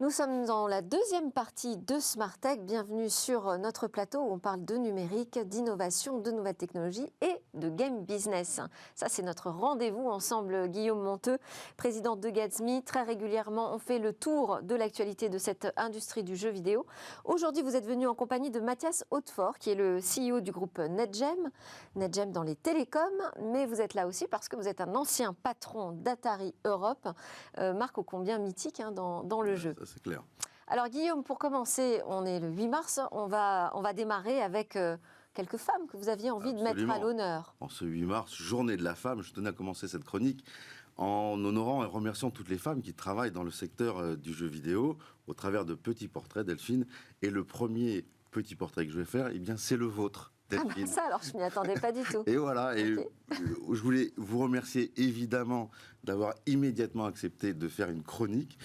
Nous sommes dans la deuxième partie de Smart Tech. Bienvenue sur notre plateau où on parle de numérique, d'innovation, de nouvelles technologies et de game business. Ça, c'est notre rendez-vous ensemble, Guillaume Monteux, président de Gatsby. Très régulièrement, on fait le tour de l'actualité de cette industrie du jeu vidéo. Aujourd'hui, vous êtes venu en compagnie de Mathias Hautefort, qui est le CEO du groupe NetGem. NetGem dans les télécoms, mais vous êtes là aussi parce que vous êtes un ancien patron d'Atari Europe, marque ô combien mythique dans le jeu. Ça, c'est clair. Alors Guillaume, pour commencer, on est le 8 mars, on va démarrer avec quelques femmes que vous aviez envie de mettre à l'honneur. En ce 8 mars, journée de la femme, je tenais à commencer cette chronique en honorant et remerciant toutes les femmes qui travaillent dans le secteur du jeu vidéo au travers de petits portraits, Delphine. Et le premier petit portrait que je vais faire, eh bien, c'est le vôtre. Ah ben ça, alors je m'y attendais pas du tout. Et voilà, et okay. Je voulais vous remercier évidemment d'avoir immédiatement accepté de faire une chronique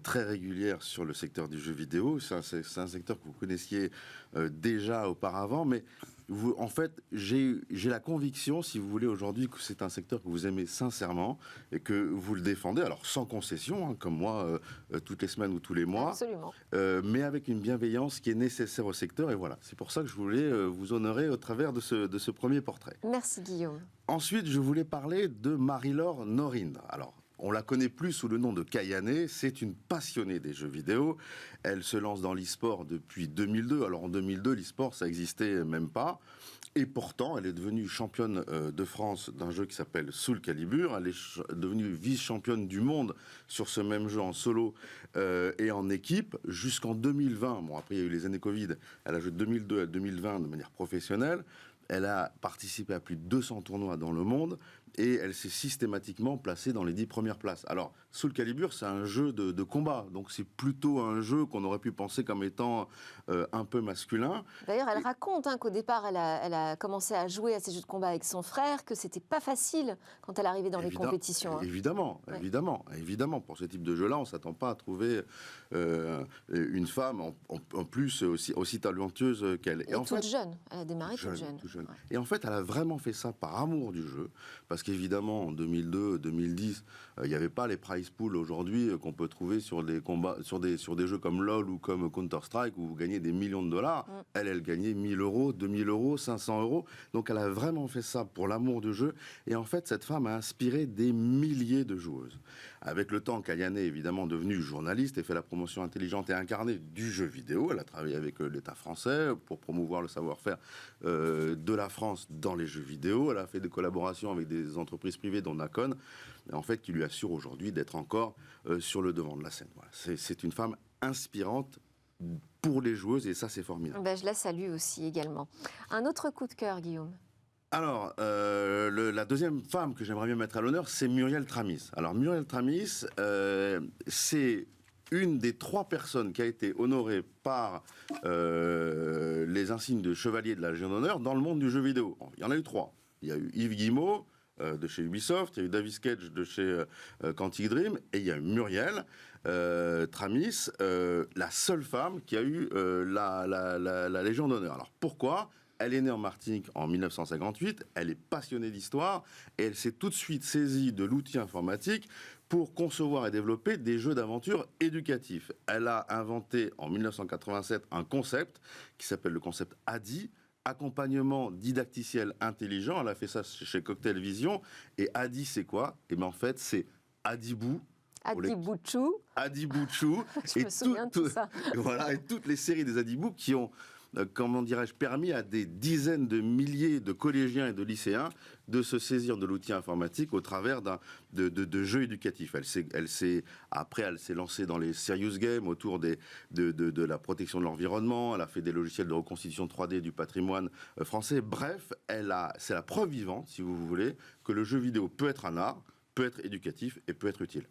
très régulière sur le secteur du jeu vidéo. C'est un secteur que vous connaissiez déjà auparavant, mais vous, en fait, j'ai la conviction, si vous voulez, aujourd'hui, que c'est un secteur que vous aimez sincèrement et que vous le défendez, alors sans concession, hein, comme moi, toutes les semaines ou tous les mois. Absolument. Mais avec une bienveillance qui est nécessaire au secteur. Et voilà, c'est pour ça que je voulais vous honorer au travers de ce premier portrait. Merci Guillaume. Ensuite, je voulais parler de Marie-Laure Norine. Alors, on la connaît plus sous le nom de Kayane, c'est une passionnée des jeux vidéo. Elle se lance dans l'e-sport depuis 2002. Alors en 2002, l'e-sport, ça n'existait même pas. Et pourtant, elle est devenue championne de France d'un jeu qui s'appelle Soul Calibur. Elle est devenue vice-championne du monde sur ce même jeu en solo et en équipe jusqu'en 2020. Bon, après, il y a eu les années Covid. Elle a joué de 2002 à 2020 de manière professionnelle. Elle a participé à plus de 200 tournois dans le monde et elle s'est systématiquement placée dans les 10 premières places. Alors, Soul Calibur, c'est un jeu de combat, donc c'est plutôt un jeu qu'on aurait pu penser comme étant un peu masculin. D'ailleurs, elle raconte qu'au départ, elle a commencé à jouer à ces jeux de combat avec son frère, que c'était pas facile quand elle arrivait dans les compétitions. Évidemment, ouais. évidemment. Pour ce type de jeu-là, on ne s'attend pas à trouver une femme en plus aussi talentueuse qu'elle. Et en toute jeune, elle a démarré toute jeune. Ouais. Et en fait, elle a vraiment fait ça par amour du jeu, parce qu'évidemment, en 2002, 2010, il n'y avait pas les prize pools aujourd'hui qu'on peut trouver sur des combats, sur des jeux comme LoL ou comme Counter-Strike où vous gagnez des millions de dollars. Elle gagnait 1 000 euros, 2 000 euros, 500 euros. Donc elle a vraiment fait ça pour l'amour du jeu. Et en fait, cette femme a inspiré des milliers de joueuses. Avec le temps, Kayane est évidemment devenue journaliste et fait la promotion intelligente et incarnée du jeu vidéo. Elle a travaillé avec l'État français pour promouvoir le savoir-faire de la France dans les jeux vidéo. Elle a fait des collaborations avec des entreprises privées dont Nacon, en fait, qui lui assure aujourd'hui d'être encore sur le devant de la scène. Voilà. C'est une femme inspirante pour les joueuses et ça, c'est formidable. Ben, je la salue aussi également. Un autre coup de cœur, Guillaume. Alors, la deuxième femme que j'aimerais bien mettre à l'honneur, c'est Muriel Tramis. Alors, Muriel Tramis, c'est une des 3 personnes qui a été honorée par les insignes de chevalier de la Légion d'honneur dans le monde du jeu vidéo. Il y en a eu 3. Il y a eu Yves Guillemot de chez Ubisoft, il y a eu Davis Cage de chez Quantic Dream, et il y a eu Muriel Tramis, la seule femme qui a eu la Légion d'honneur. Alors pourquoi ? Elle est née en Martinique en 1958, elle est passionnée d'histoire et elle s'est tout de suite saisie de l'outil informatique pour concevoir et développer des jeux d'aventure éducatifs. Elle a inventé en 1987 un concept qui s'appelle le concept ADI, accompagnement didacticiel intelligent. Elle a fait ça chez Cocktail Vision. Et ADI, c'est quoi ? Et bien en fait, c'est Adibou. Adibouchou. Adibouchou. Je me souviens de tout ça. Voilà, et toutes les séries des Adibou qui ont, comment dirais-je, permis à des dizaines de milliers de collégiens et de lycéens de se saisir de l'outil informatique au travers de jeux éducatifs. Après, elle s'est lancée dans les serious games autour de la protection de l'environnement. Elle a fait des logiciels de reconstitution 3D du patrimoine français. Bref, c'est la preuve vivante, si vous voulez, que le jeu vidéo peut être un art, peut être éducatif et peut être utile.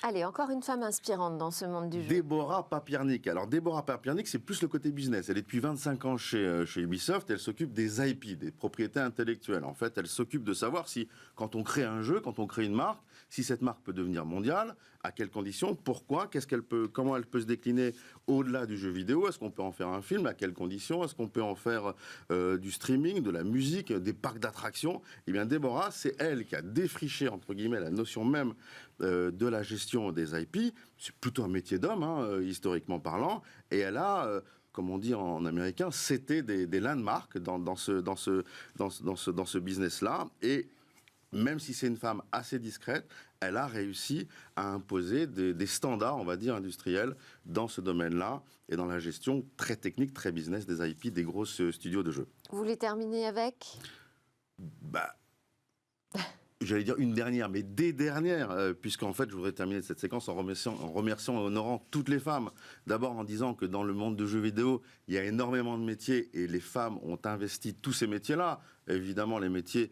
Allez, encore une femme inspirante dans ce monde du jeu. Déborah Papiernik. Alors, Déborah Papiernik, c'est plus le côté business. Elle est depuis 25 ans chez Ubisoft. Elle s'occupe des IP, des propriétés intellectuelles. En fait, elle s'occupe de savoir si, quand on crée un jeu, quand on crée une marque, si cette marque peut devenir mondiale, à quelles conditions, pourquoi, comment elle peut se décliner au-delà du jeu vidéo. Est-ce qu'on peut en faire un film, à quelles conditions? Est-ce qu'on peut en faire du streaming, de la musique, des parcs d'attractions? Eh bien, Déborah, c'est elle qui a défriché, entre guillemets, la notion même de la gestion gestion des IP. C'est plutôt un métier d'homme, historiquement parlant. Et elle a, comme on dit en américain, c'était des landmarks dans ce business-là. Et même si c'est une femme assez discrète, elle a réussi à imposer des standards, on va dire, industriels dans ce domaine-là et dans la gestion très technique, très business des IP, des grosses studios de jeux. Vous voulez terminer avec j'allais dire une dernière, mais des dernières, puisqu'en fait, je voudrais terminer cette séquence en remerciant et honorant toutes les femmes. D'abord en disant que dans le monde du jeu vidéo, il y a énormément de métiers et les femmes ont investi tous ces métiers-là. Évidemment, les métiers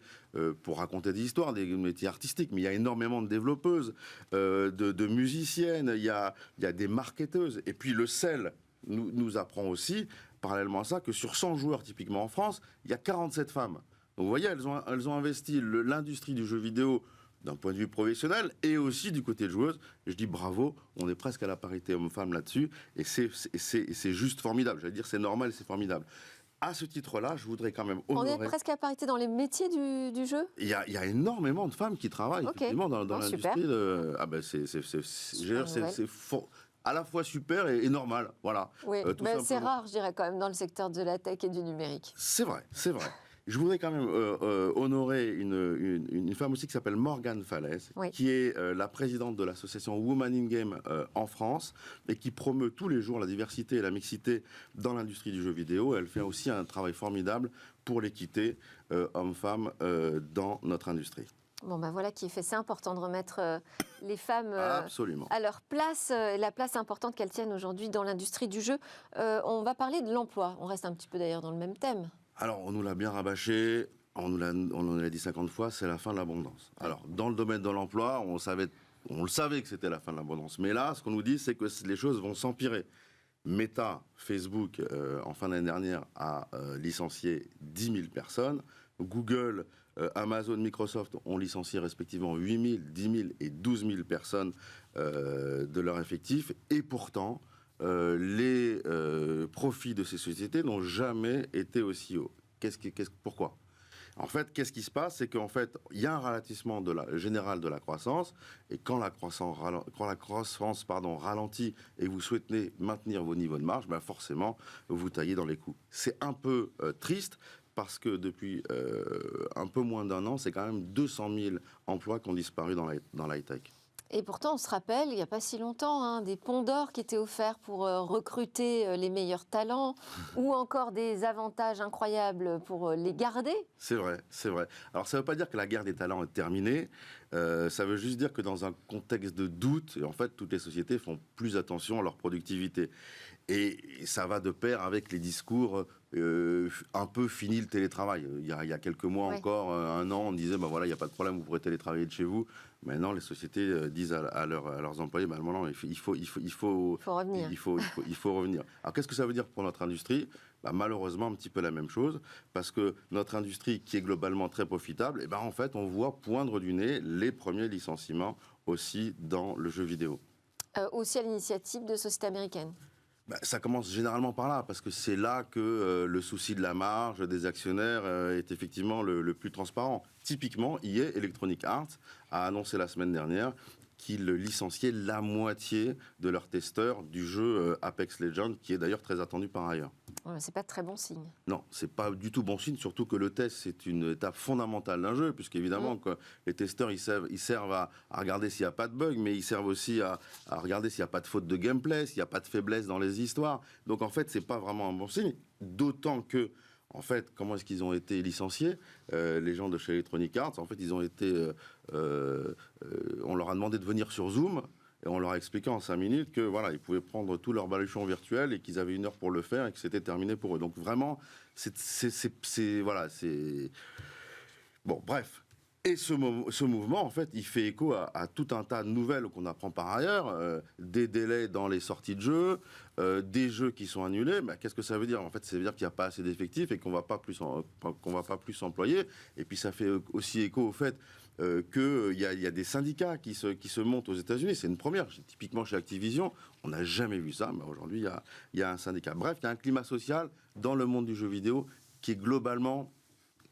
pour raconter des histoires, des métiers artistiques, mais il y a énormément de développeuses, de musiciennes, il y a des marketeuses. Et puis le sel nous apprend aussi, parallèlement à ça, que sur 100 joueurs, typiquement en France, il y a 47 femmes. Donc vous voyez, elles ont investi l'industrie du jeu vidéo d'un point de vue professionnel et aussi du côté de joueuses. Et je dis bravo, on est presque à la parité homme-femme là-dessus et c'est juste formidable. J'allais dire c'est normal, c'est formidable. À ce titre-là, je voudrais quand même honorer... On est presque à parité dans les métiers du jeu. Il y a énormément de femmes qui travaillent effectivement dans l'industrie. C'est à la fois super et normal. Voilà. Oui, c'est rare, je dirais, quand même, dans le secteur de la tech et du numérique. C'est vrai, c'est vrai. Je voudrais quand même honorer une femme aussi qui s'appelle Morgane Falaise, qui est la présidente de l'association Women in Game en France et qui promeut tous les jours la diversité et la mixité dans l'industrie du jeu vidéo. Elle fait aussi un travail formidable pour l'équité homme-femme dans notre industrie. Bon, voilà qui est fait. C'est important de remettre les femmes à leur place, la place importante qu'elles tiennent aujourd'hui dans l'industrie du jeu. On va parler de l'emploi. On reste un petit peu d'ailleurs dans le même thème. Alors, on nous l'a bien rabâché, on nous l'a dit 50 fois, c'est la fin de l'abondance. Alors, dans le domaine de l'emploi, on le savait que c'était la fin de l'abondance. Mais là, ce qu'on nous dit, c'est que les choses vont s'empirer. Meta, Facebook, en fin d'année dernière, a licencié 10 000 personnes. Google, Amazon, Microsoft ont licencié respectivement 8 000, 10 000 et 12 000 personnes de leur effectif. Et pourtant... les profits de ces sociétés n'ont jamais été aussi hauts. Pourquoi ? En fait, qu'est-ce qui se passe ? C'est qu'en fait, il y a un ralentissement général de la croissance, et quand la croissance ralentit et vous souhaitez maintenir vos niveaux de marge, forcément, vous taillez dans les coûts. C'est un peu triste, parce que depuis un peu moins d'un an, c'est quand même 200 000 emplois qui ont disparu dans l'high-tech. Et pourtant, on se rappelle, il n'y a pas si longtemps, des ponts d'or qui étaient offerts pour recruter les meilleurs talents, ou encore des avantages incroyables pour les garder. C'est vrai, c'est vrai. Alors, ça ne veut pas dire que la guerre des talents est terminée. Ça veut juste dire que dans un contexte de doute, en fait, toutes les sociétés font plus attention à leur productivité. Et ça va de pair avec les discours un peu fini le télétravail. Il y a quelques mois encore, un an, on disait, il n'y a pas de problème, vous pourrez télétravailler de chez vous. Maintenant, les sociétés disent à leurs employés, non, il faut revenir. Il faut revenir. Alors, qu'est-ce que ça veut dire pour notre industrie ? Malheureusement, un petit peu la même chose, parce que notre industrie, qui est globalement très profitable, en fait, on voit poindre du nez les premiers licenciements aussi dans le jeu vidéo. Aussi à l'initiative de sociétés américaines. Ça commence généralement par là, parce que c'est là que le souci de la marge des actionnaires est effectivement le plus transparent. Typiquement, EA, Electronic Arts, a annoncé la semaine dernière qu'ils licenciaient la moitié de leurs testeurs du jeu Apex Legends, qui est d'ailleurs très attendu par ailleurs. C'est pas de très bon signe. Non, c'est pas du tout bon signe, surtout que le test, c'est une étape fondamentale d'un jeu, puisqu'évidemment, les testeurs, ils servent à regarder s'il n'y a pas de bug, mais ils servent aussi à regarder s'il n'y a pas de faute de gameplay, s'il n'y a pas de faiblesse dans les histoires. Donc en fait, c'est pas vraiment un bon signe, d'autant que, en fait, comment est-ce qu'ils ont été licenciés, les gens de chez Electronic Arts? En fait, ils ont été... on leur a demandé de venir sur Zoom, et on leur a expliqué en 5 minutes que ils pouvaient prendre tout leur baluchon virtuel et qu'ils avaient 1 heure pour le faire et que c'était terminé pour eux. Donc vraiment, bon, bref. Et ce mouvement, en fait, il fait écho à tout un tas de nouvelles qu'on apprend par ailleurs, des délais dans les sorties de jeux, des jeux qui sont annulés. Qu'est-ce que ça veut dire ? En fait, ça veut dire qu'il n'y a pas assez d'effectifs et qu'on va pas plus employer. Et puis ça fait aussi écho au fait qu'il y a des syndicats qui se montent aux États-Unis. C'est une première. Typiquement chez Activision, on n'a jamais vu ça, mais aujourd'hui, il y a un syndicat. Bref, il y a un climat social dans le monde du jeu vidéo qui est globalement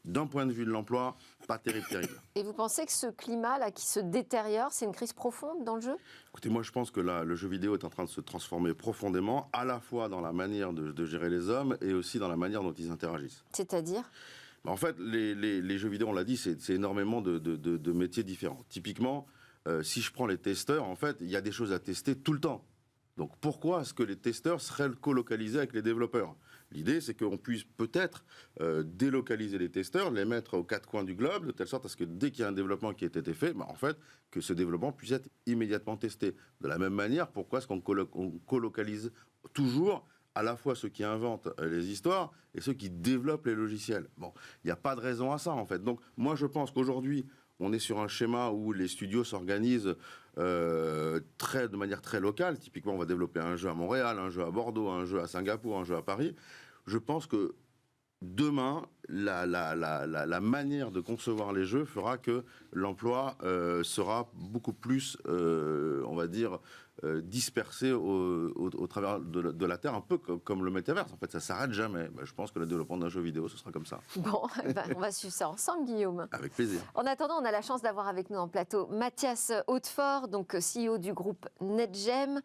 d'un point de vue de l'emploi, pas terrible. Et vous pensez que ce climat-là qui se détériore, c'est une crise profonde dans le jeu ? Écoutez, moi je pense que là, le jeu vidéo est en train de se transformer profondément, à la fois dans la manière de gérer les hommes et aussi dans la manière dont ils interagissent. C'est-à-dire ? En fait, les jeux vidéo, on l'a dit, c'est énormément de métiers différents. Typiquement, si je prends les testeurs, en fait, il y a des choses à tester tout le temps. Donc pourquoi est-ce que les testeurs seraient colocalisés avec les développeurs ? L'idée, c'est qu'on puisse peut-être délocaliser les testeurs, les mettre aux quatre coins du globe, de telle sorte à ce que dès qu'il y a un développement qui a été fait, en fait, que ce développement puisse être immédiatement testé. De la même manière, pourquoi est-ce qu'on colocalise toujours à la fois ceux qui inventent les histoires et ceux qui développent les logiciels ? Bon, il n'y a pas de raison à ça, en fait. Donc, moi, je pense qu'aujourd'hui, on est sur un schéma où les studios s'organisent de manière très locale. Typiquement, on va développer un jeu à Montréal, un jeu à Bordeaux, un jeu à Singapour, un jeu à Paris. Je pense que demain, la manière de concevoir les jeux fera que l'emploi sera beaucoup plus, on va dire, dispersé au travers de la Terre, un peu comme le métaverse. En fait, ça ne s'arrête jamais. Je pense que le développement d'un jeu vidéo, ce sera comme ça. Bon, on va suivre ça ensemble, Guillaume. Avec plaisir. En attendant, on a la chance d'avoir avec nous en plateau Mathias Hautefort, donc CEO du groupe NetGem.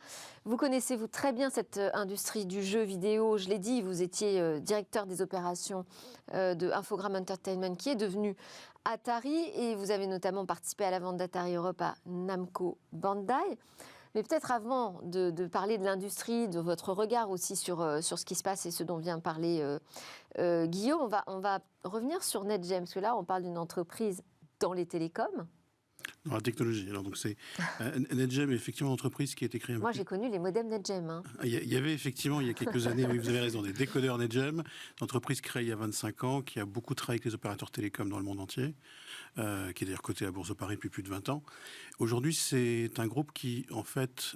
Vous connaissez, vous, très bien cette industrie du jeu vidéo. Je l'ai dit, vous étiez directeur des opérations de Infogrames Entertainment, qui est devenu Atari, et vous avez notamment participé à la vente d'Atari Europe à Namco Bandai. Mais peut-être avant de parler de l'industrie, de votre regard aussi sur ce qui se passe et ce dont vient parler Guillaume, on va revenir sur NetGem, parce que là, on parle d'une entreprise dans les télécoms. Dans la technologie. Alors, donc NetGem est effectivement une entreprise qui a été créée... Moi, j'ai connu les modems NetGem. Hein. Il y avait effectivement, il y a quelques années, oui, vous avez raison, des décodeurs NetGem, une entreprise créée il y a 25 ans, qui a beaucoup travaillé avec les opérateurs télécoms dans le monde entier, qui est d'ailleurs coté à Bourse de Paris depuis plus de 20 ans. Aujourd'hui, c'est un groupe qui, en fait,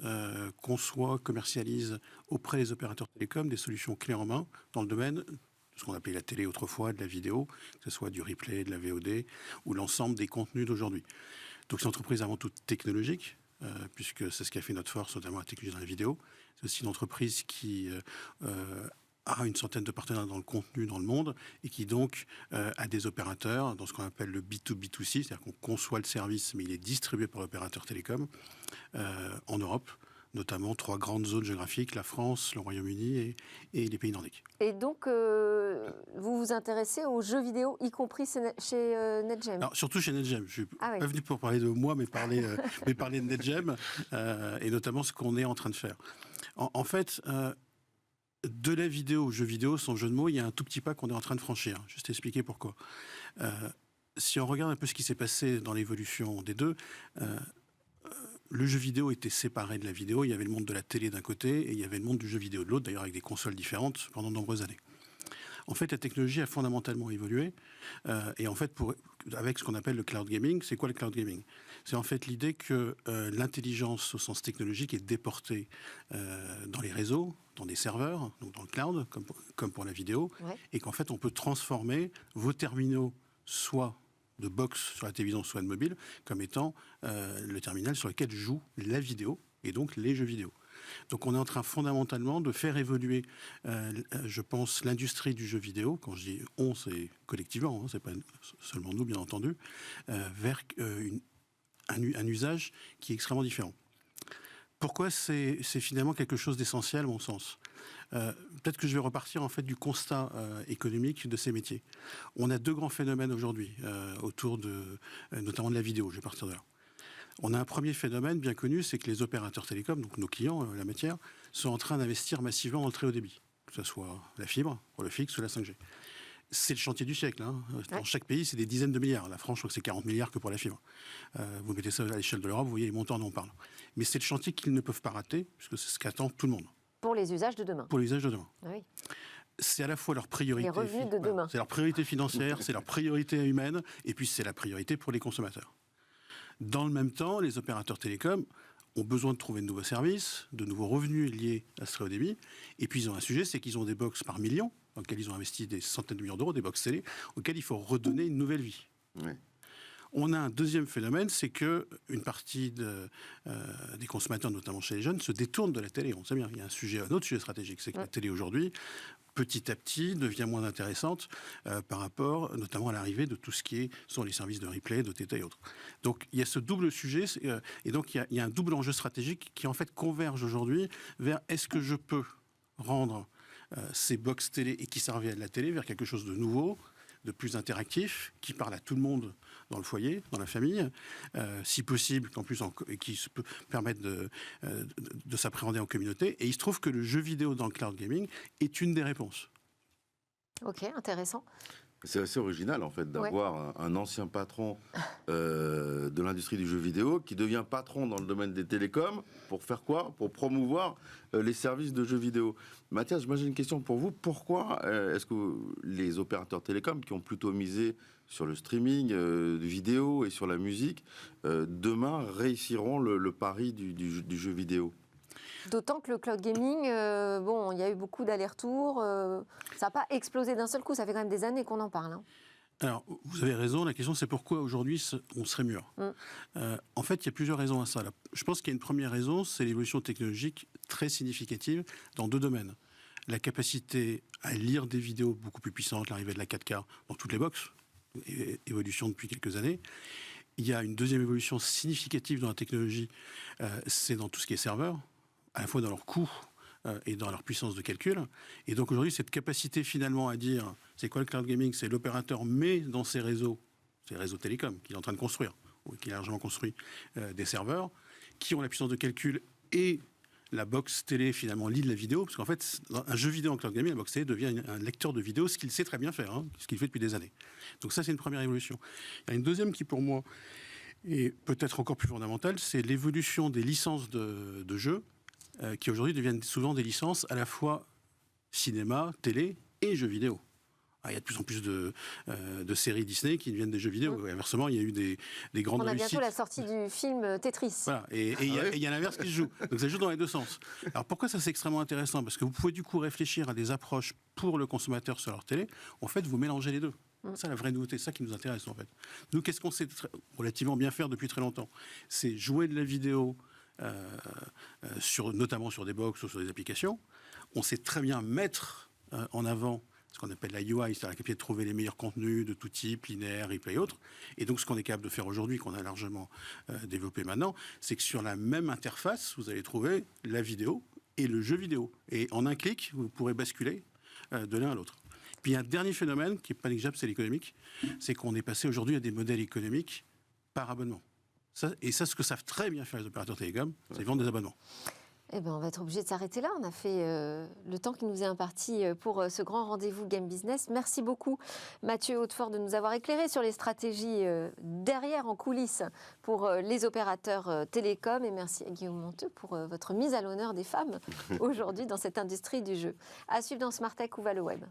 conçoit, commercialise auprès des opérateurs télécoms des solutions clés en main dans le domaine de ce qu'on appelait la télé autrefois, de la vidéo, que ce soit du replay, de la VOD, ou l'ensemble des contenus d'aujourd'hui. Donc c'est une entreprise avant tout technologique, puisque c'est ce qui a fait notre force, notamment la technologie dans la vidéo. C'est aussi une entreprise qui a une centaine de partenaires dans le contenu dans le monde et qui donc a des opérateurs dans ce qu'on appelle le B2B2C, c'est-à-dire qu'on conçoit le service, mais il est distribué par l'opérateur télécom en Europe, notamment 3 grandes zones géographiques, la France, le Royaume-Uni et les pays nordiques. Et donc, vous vous intéressez aux jeux vidéo, y compris chez NetGem ? Alors, surtout chez NetGem. Je ne suis pas venu pour parler de moi, mais parler de NetGem, et notamment ce qu'on est en train de faire. En fait, de la vidéo au jeu vidéo, sans jeu de mots, il y a un tout petit pas qu'on est en train de franchir. Juste expliquer pourquoi. Si on regarde un peu ce qui s'est passé dans l'évolution des deux, le jeu vidéo était séparé de la vidéo. Il y avait le monde de la télé d'un côté et il y avait le monde du jeu vidéo de l'autre, d'ailleurs avec des consoles différentes pendant de nombreuses années. En fait, la technologie a fondamentalement évolué. Et en fait, avec ce qu'on appelle le cloud gaming, c'est quoi le cloud gaming ? C'est en fait l'idée que l'intelligence au sens technologique est déportée dans les réseaux, dans des serveurs, donc dans le cloud, comme pour la vidéo, et qu'en fait, on peut transformer vos terminaux, soit de box sur la télévision, soit de mobile, comme étant le terminal sur lequel joue la vidéo, et donc les jeux vidéo. Donc on est en train fondamentalement de faire évoluer, je pense, l'industrie du jeu vidéo, quand je dis on, c'est collectivement, c'est pas seulement nous bien entendu, vers un usage qui est extrêmement différent. Pourquoi c'est finalement quelque chose d'essentiel à mon sens ? Peut-être que je vais repartir en fait du constat économique de ces métiers. On a 2 grands phénomènes aujourd'hui autour notamment de la vidéo, je vais partir de là. On a un premier phénomène bien connu, c'est que les opérateurs télécoms, donc nos clients, la matière, sont en train d'investir massivement dans le très haut débit, que ce soit la fibre, pour le fixe ou la 5G. C'est le chantier du siècle. Hein. Dans chaque pays, c'est des dizaines de milliards. La France, je crois que c'est 40 milliards que pour la fibre. Vous mettez ça à l'échelle de l'Europe, vous voyez les montants dont on parle. Mais c'est le chantier qu'ils ne peuvent pas rater, puisque c'est ce qu'attend tout le monde. Pour les usages de demain. Pour les usages de demain. Oui. C'est à la fois leur priorité. Les revenus de demain. C'est leur priorité financière, c'est leur priorité humaine, et puis c'est la priorité pour les consommateurs. Dans le même temps, les opérateurs télécoms ont besoin de trouver de nouveaux services, de nouveaux revenus liés à ce très haut débit. Et puis ils ont un sujet, c'est qu'ils ont des box par millions, dans lesquels ils ont investi des centaines de millions d'euros, des box télé, auxquels il faut redonner une nouvelle vie. Oui. On a un deuxième phénomène, c'est qu'une partie des consommateurs, notamment chez les jeunes, se détournent de la télé. On sait bien, il y a un autre sujet stratégique, c'est que la télé aujourd'hui, petit à petit, devient moins intéressante par rapport notamment à l'arrivée de tout ce qui sont les services de replay, d'OTT et autres. Donc il y a ce double sujet, et donc il y a un double enjeu stratégique qui en fait converge aujourd'hui vers est-ce que je peux rendre ces box télé et qui servaient à de la télé vers quelque chose de nouveau, de plus interactif, qui parle à tout le monde dans le foyer, dans la famille, si possible, qui peut permettre de s'appréhender en communauté. Et il se trouve que le jeu vidéo dans le cloud gaming est une des réponses. Ok, intéressant. C'est assez original, en fait, d'avoir un ancien patron de l'industrie du jeu vidéo qui devient patron dans le domaine des télécoms. Pour faire quoi? Pour promouvoir les services de jeux vidéo. Mathias, moi j'ai une question pour vous. Pourquoi est-ce que les opérateurs télécoms qui ont plutôt misé sur le streaming de vidéo et sur la musique, demain réussiront le pari du jeu vidéo? D'autant que le cloud gaming, il y a eu beaucoup d'allers-retours. Ça n'a pas explosé d'un seul coup. Ça fait quand même des années qu'on en parle. Hein. Alors, vous avez raison. La question, c'est pourquoi aujourd'hui on serait mûr. En fait, il y a plusieurs raisons à ça. Je pense qu'il y a une première raison, c'est l'évolution technologique très significative dans deux domaines. La capacité à lire des vidéos beaucoup plus puissantes, l'arrivée de la 4K dans toutes les boxes, évolution depuis quelques années. Il y a une deuxième évolution significative dans la technologie, c'est dans tout ce qui est serveur, à la fois dans leur coût et dans leur puissance de calcul. Et donc aujourd'hui, cette capacité finalement à dire, c'est quoi le cloud gaming? C'est l'opérateur met dans ses réseaux télécoms qu'il est en train de construire, ou qu'il a largement construit, des serveurs, qui ont la puissance de calcul et la box télé finalement lit de la vidéo, parce qu'en fait, dans un jeu vidéo en cloud gaming, la box télé devient un lecteur de vidéo, ce qu'il sait très bien faire, ce qu'il fait depuis des années. Donc ça, c'est une première évolution. Il y a une deuxième qui, pour moi, est peut-être encore plus fondamentale, c'est l'évolution des licences de jeux, qui aujourd'hui deviennent souvent des licences à la fois cinéma, télé et jeux vidéo. Il y a de plus en plus de séries Disney qui deviennent des jeux vidéo. Et inversement, il y a eu des grandes réussites. On a bientôt la sortie du film Tetris. Voilà. Et il y a l'inverse qui se joue. Donc ça joue dans les deux sens. Alors pourquoi ça c'est extrêmement intéressant? Parce que vous pouvez du coup réfléchir à des approches pour le consommateur sur leur télé. En fait, vous mélangez les deux. C'est la vraie nouveauté, c'est ça qui nous intéresse en fait. Nous, qu'est-ce qu'on sait relativement bien faire depuis très longtemps? C'est jouer de la vidéo, notamment sur des box ou sur des applications. On sait très bien mettre en avant ce qu'on appelle la UI, c'est-à-dire la capacité de trouver les meilleurs contenus de tout type, linéaire, replay et autres. Et donc, ce qu'on est capable de faire aujourd'hui, qu'on a largement développé maintenant, c'est que sur la même interface, vous allez trouver la vidéo et le jeu vidéo. Et en un clic, vous pourrez basculer de l'un à l'autre. Puis, il y a un dernier phénomène qui n'est pas négligeable, c'est l'économique. C'est qu'on est passé aujourd'hui à des modèles économiques par abonnement. Ça, ce que savent très bien faire les opérateurs télécoms, c'est vendre des abonnements. Eh ben, on va être obligé de s'arrêter là. On a fait le temps qui nous est imparti pour ce grand rendez-vous Game Business. Merci beaucoup, Mathieu Hautefort, de nous avoir éclairé sur les stratégies derrière, en coulisses, pour les opérateurs télécoms. Et merci à Guillaume Monteux pour votre mise à l'honneur des femmes aujourd'hui dans cette industrie du jeu. À suivre dans Smart Tech, où va le web?